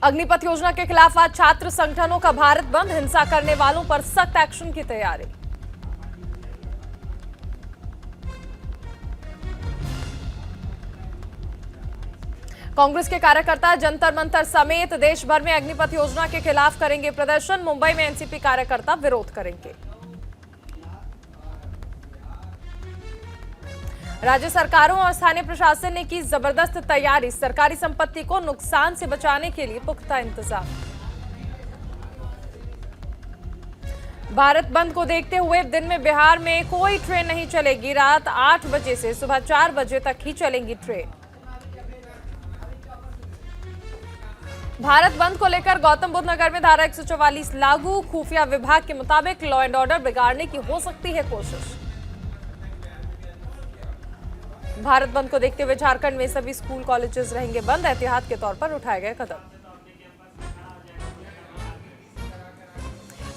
अग्निपथ योजना के खिलाफ आज छात्र संगठनों का भारत बंद, हिंसा करने वालों पर सख्त एक्शन की तैयारी। कांग्रेस के कार्यकर्ता जंतर मंतर समेत देश भर में अग्निपथ योजना के खिलाफ करेंगे प्रदर्शन। मुंबई में एनसीपी कार्यकर्ता विरोध करेंगे। राज्य सरकारों और स्थानीय प्रशासन ने की जबरदस्त तैयारी, सरकारी संपत्ति को नुकसान से बचाने के लिए पुख्ता इंतजाम। भारत बंद को देखते हुए दिन में बिहार में कोई ट्रेन नहीं चलेगी। रात 8 बजे से सुबह 4 बजे तक ही चलेंगी ट्रेन। भारत बंद को लेकर गौतम बुद्ध नगर में धारा 144 लागू, खुफिया विभाग के मुताबिक लॉ एंड ऑर्डर बिगाड़ने की हो सकती है कोशिश। भारत बंद को देखते हुए झारखंड में सभी स्कूल कॉलेजेस रहेंगे बंद, एहतियात के तौर पर उठाए गए कदम।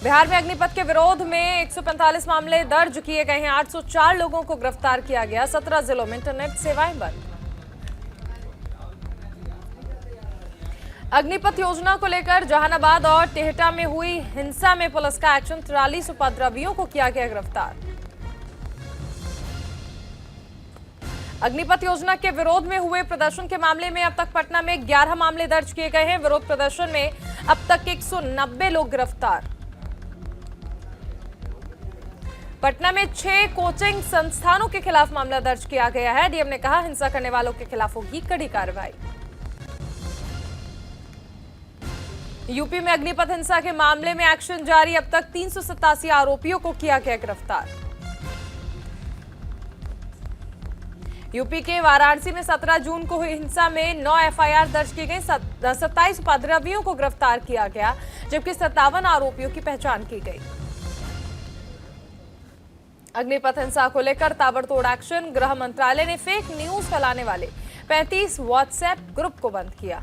बिहार में अग्निपथ के विरोध में 145 मामले दर्ज किए गए हैं। 804 लोगों को गिरफ्तार किया गया। 17 जिलों में इंटरनेट सेवाएं बंद। अग्निपथ योजना को लेकर जहानाबाद और टेहटा में हुई हिंसा में पुलिस का एक्शन। 43 उपद्रवियों को किया गया गिरफ्तार। अग्निपथ योजना के विरोध में हुए प्रदर्शन के मामले में अब तक पटना में 11 मामले दर्ज किए गए हैं। विरोध प्रदर्शन में अब तक 190 लोग गिरफ्तार। पटना में 6 कोचिंग संस्थानों के खिलाफ मामला दर्ज किया गया है। डीएम ने कहा, हिंसा करने वालों के खिलाफ होगी कड़ी कार्रवाई। यूपी में अग्निपथ हिंसा के मामले में एक्शन जारी। अब तक 387 आरोपियों को किया गया गिरफ्तार। यूपी के वाराणसी में 17 जून को हुई हिंसा में 9 एफआईआर दर्ज की गई। 27 उपद्रवियों को गिरफ्तार किया गया, जबकि 57 आरोपियों की पहचान की गई। अग्निपथ हिंसा को लेकर ताबड़तोड़ एक्शन। गृह मंत्रालय ने फेक न्यूज फैलाने वाले 35 व्हाट्सएप ग्रुप को बंद किया।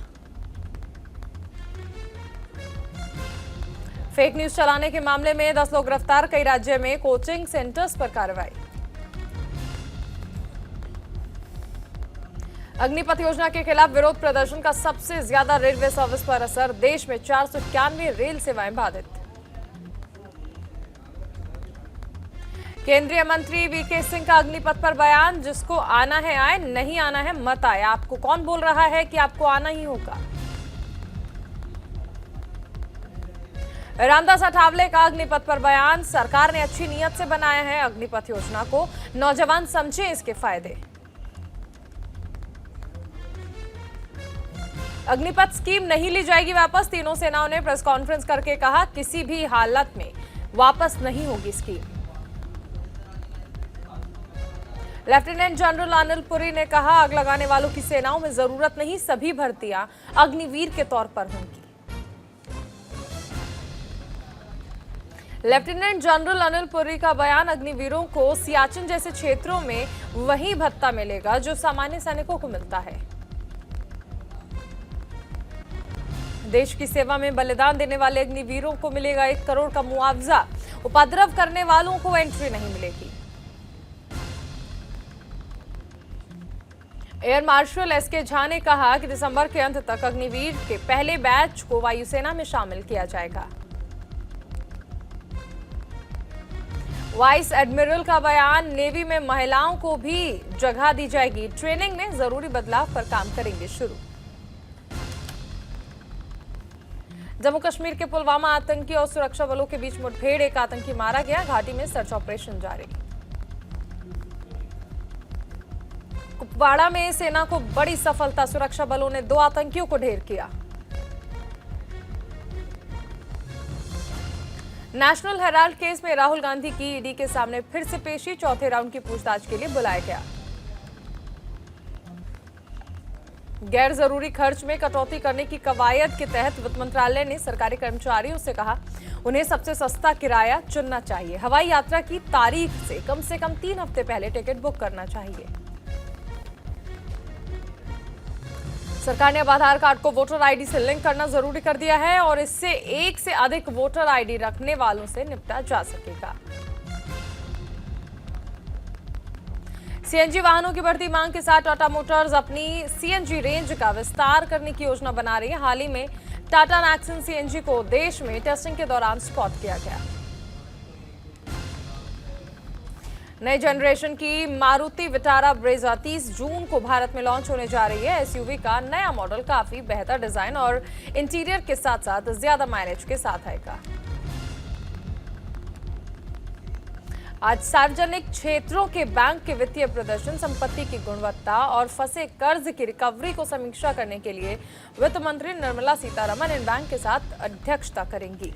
फेक न्यूज चलाने के मामले में 10 लोग गिरफ्तार। कई राज्य में कोचिंग सेंटर्स पर कार्रवाई। अग्निपथ योजना के खिलाफ विरोध प्रदर्शन का सबसे ज्यादा रेलवे सर्विस पर असर। देश में 491 रेल सेवाएं बाधित। केंद्रीय मंत्री वीके सिंह का अग्निपथ पर बयान, जिसको आना है आए, नहीं आना है मत आए। आपको कौन बोल रहा है कि आपको आना ही होगा? रामदास अठावले का अग्निपथ पर बयान, सरकार ने अच्छी नीयत से बनाया है अग्निपथ योजना को, नौजवान समझें इसके फायदे। अग्निपथ स्कीम नहीं ली जाएगी वापस। तीनों सेनाओं ने प्रेस कॉन्फ्रेंस करके कहा, किसी भी हालत में वापस नहीं होगी scheme. Lieutenant general Anil Puri ने कहा, आग लगाने वालों की सेनाओं में जरूरत नहीं, सभी भर्तियां अग्निवीर के तौर पर होंगी। लेफ्टिनेंट जनरल अनिल पुरी का बयान, अग्निवीरों को सियाचिन जैसे क्षेत्रों में वही भत्ता मिलेगा जो सामान्य सैनिकों को मिलता है। देश की सेवा में बलिदान देने वाले अग्निवीरों को मिलेगा 1 करोड़ का मुआवजा। उपद्रव करने वालों को एंट्री नहीं मिलेगी। एयर मार्शल एसके झा ने कहा कि दिसंबर के अंत तक अग्निवीर के पहले बैच को वायुसेना में शामिल किया जाएगा। वाइस एडमिरल का बयान, नेवी में महिलाओं को भी जगह दी जाएगी। ट्रेनिंग में जरूरी बदलाव पर काम करेंगे शुरू। जम्मू कश्मीर के पुलवामा आतंकी और सुरक्षा बलों के बीच मुठभेड़, एक आतंकी मारा गया। घाटी में सर्च ऑपरेशन जारी। कुपवाड़ा में सेना को बड़ी सफलता, सुरक्षा बलों ने 2 आतंकियों को ढेर किया। नेशनल हेराल्ड केस में राहुल गांधी की ईडी के सामने फिर से पेशी, चौथे राउंड की पूछताछ के लिए बुलाया गया। गैर जरूरी खर्च में कटौती करने की कवायद के तहत वित्त मंत्रालय ने सरकारी कर्मचारियों से कहा, उन्हें सबसे सस्ता किराया चुनना चाहिए। हवाई यात्रा की तारीख से कम 3 हफ्ते पहले टिकट बुक करना चाहिए। सरकार ने अब आधार कार्ड को वोटर आईडी से लिंक करना जरूरी कर दिया है और इससे एक से अधिक वोटर आईडी रखने वालों से निपटा जा सकेगा। सीएनजी वाहनों की बढ़ती मांग के साथ टाटा मोटर्स अपनी सीएनजी रेंज का विस्तार करने की योजना बना रही है। हाल ही में टाटा नेक्सन सीएनजी को देश में टेस्टिंग के दौरान स्पॉट किया गया। नई जनरेशन की मारुति विटारा ब्रेजा 30 जून को भारत में लॉन्च होने जा रही है। एसयूवी का नया मॉडल काफी बेहतर डिजाइन और इंटीरियर के साथ साथ ज्यादा माइलेज के साथ आएगा। आज सार्वजनिक क्षेत्रों के बैंक के वित्तीय प्रदर्शन, संपत्ति की गुणवत्ता और फंसे कर्ज की रिकवरी को समीक्षा करने के लिए वित्त मंत्री निर्मला सीतारमण इन बैंक के साथ अध्यक्षता करेंगी।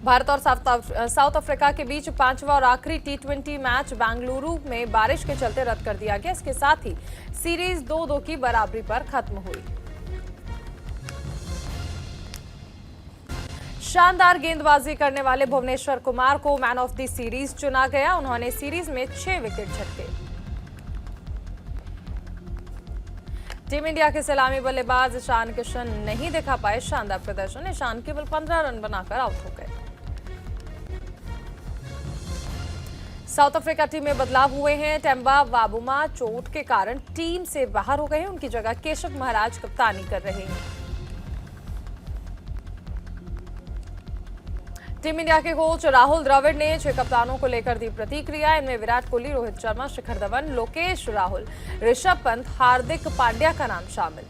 भारत और साउथ अफ्रीका के बीच 5वां और आखिरी टी20 मैच बेंगलुरु में बारिश के चलते रद्द कर दिया गया। इसके साथ ही सीरीज 2-2 की बराबरी पर खत्म हुई। शानदार गेंदबाजी करने वाले भुवनेश्वर कुमार को मैन ऑफ द सीरीज चुना गया। उन्होंने सीरीज में 6 विकेट झटके। टीम इंडिया के सलामी बल्लेबाज ईशान किशन नहीं दिखा पाए शानदार प्रदर्शन। ईशान केवल 15 रन बनाकर आउट हो गए। साउथ अफ्रीका टीम में बदलाव हुए हैं। टेम्बा बाबूमा चोट के कारण टीम से बाहर हो गए हैं। उनकी जगह केशव महाराज कप्तानी कर रहे हैं। टीम इंडिया के कोच राहुल द्रविड़ ने 6 कप्तानों को लेकर दी प्रतिक्रिया। इनमें विराट कोहली, रोहित शर्मा, शिखर धवन, लोकेश राहुल, ऋषभ पंत, हार्दिक पांड्या का नाम शामिल।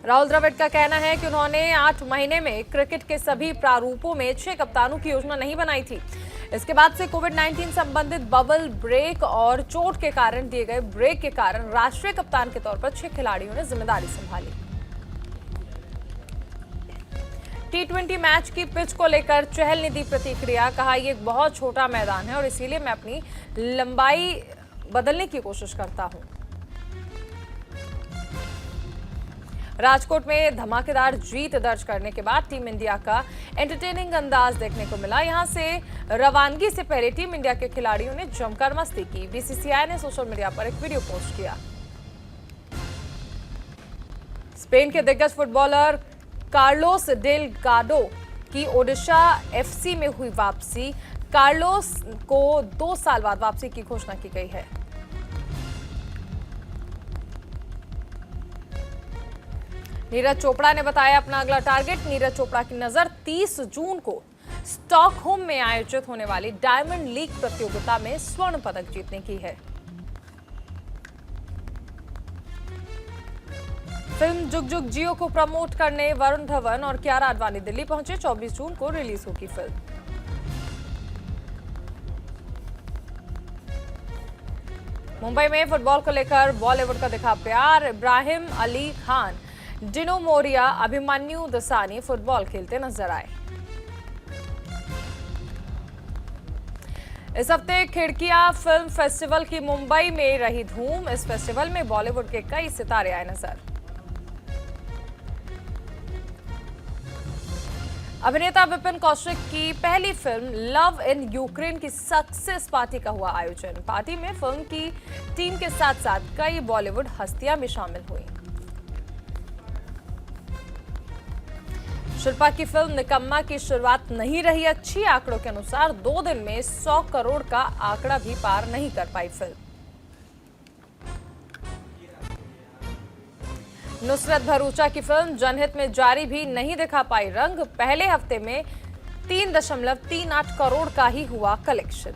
राहुल द्रविड़ का कहना है कि उन्होंने 8 महीने में क्रिकेट के सभी प्रारूपों में 6 कप्तानों की योजना नहीं बनाई थी। इसके बाद से कोविड-19 संबंधित बबल ब्रेक और चोट के कारण दिए गए ब्रेक के कारण राष्ट्रीय कप्तान के तौर पर 6 खिलाड़ियों ने जिम्मेदारी संभाली। टी20 मैच की पिच को लेकर चहल ने दी प्रतिक्रिया। कहा, ये एक बहुत छोटा मैदान है और इसीलिए मैं अपनी लंबाई बदलने की कोशिश करता हूं। राजकोट में धमाकेदार जीत दर्ज करने के बाद टीम इंडिया का एंटरटेनिंग अंदाज देखने को मिला। यहां से रवानगी से पहले टीम इंडिया के खिलाड़ियों ने जमकर मस्ती की। बीसीसीआई ने सोशल मीडिया पर एक वीडियो पोस्ट किया। स्पेन के दिग्गज फुटबॉलर कार्लोस डेलगाडो की ओडिशा एफसी में हुई वापसी। कार्लोस को 2 साल बाद वापसी की घोषणा की गई है। नीरज चोपड़ा ने बताया अपना अगला टारगेट। नीरज चोपड़ा की नजर 30 जून को स्टॉकहोम में आयोजित होने वाली डायमंड लीग प्रतियोगिता में स्वर्ण पदक जीतने की है। फिल्म जुग जुग जियो को प्रमोट करने वरुण धवन और कियारा आडवाणी दिल्ली पहुंचे। 24 जून को रिलीज होगी फिल्म। मुंबई में फुटबॉल को लेकर बॉलीवुड का दिखा प्यार। इब्राहिम अली खान, डिनो मोरिया, अभिमन्यु दसानी फुटबॉल खेलते नजर आए। इस हफ्ते खिड़कियां फिल्म फेस्टिवल की मुंबई में रही धूम। इस फेस्टिवल में बॉलीवुड के कई सितारे आए नजर। अभिनेता विपिन कौशिक की पहली फिल्म लव इन यूक्रेन की सक्सेस पार्टी का हुआ आयोजन। पार्टी में फिल्म की टीम के साथ साथ कई बॉलीवुड हस्तियां भी शामिल हुई। शिल्पा की फिल्म निकम्मा की शुरुआत नहीं रही अच्छी। आंकड़ों के अनुसार 2 दिन में 100 करोड़ का आंकड़ा भी पार नहीं कर पाई फिल्म। नुसरत भरूचा की फिल्म जनहित में जारी भी नहीं दिखा पाई रंग। पहले हफ्ते में 3.38 करोड़ का ही हुआ कलेक्शन।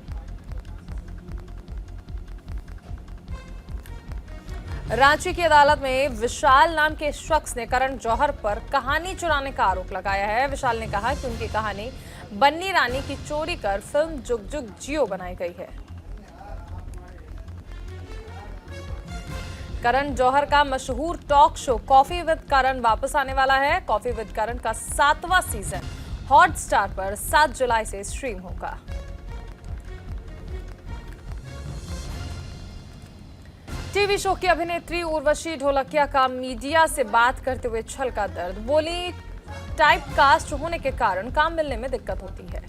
रांची की अदालत में विशाल नाम के शख्स ने करण जौहर पर कहानी चुराने का आरोप लगाया है। विशाल ने कहा कि उनकी कहानी बन्नी रानी की चोरी कर फिल्म जुग जुग जियो बनाई गई है। करण जौहर का मशहूर टॉक शो कॉफी विद करण वापस आने वाला है। कॉफी विद करण का 7वां सीजन हॉटस्टार पर 7 जुलाई से स्ट्रीम होगा। टीवी शो की अभिनेत्री उर्वशी ढोलकिया का मीडिया से बात करते हुए छलका दर्द। बोली, टाइप कास्ट होने के कारण काम मिलने में दिक्कत होती है।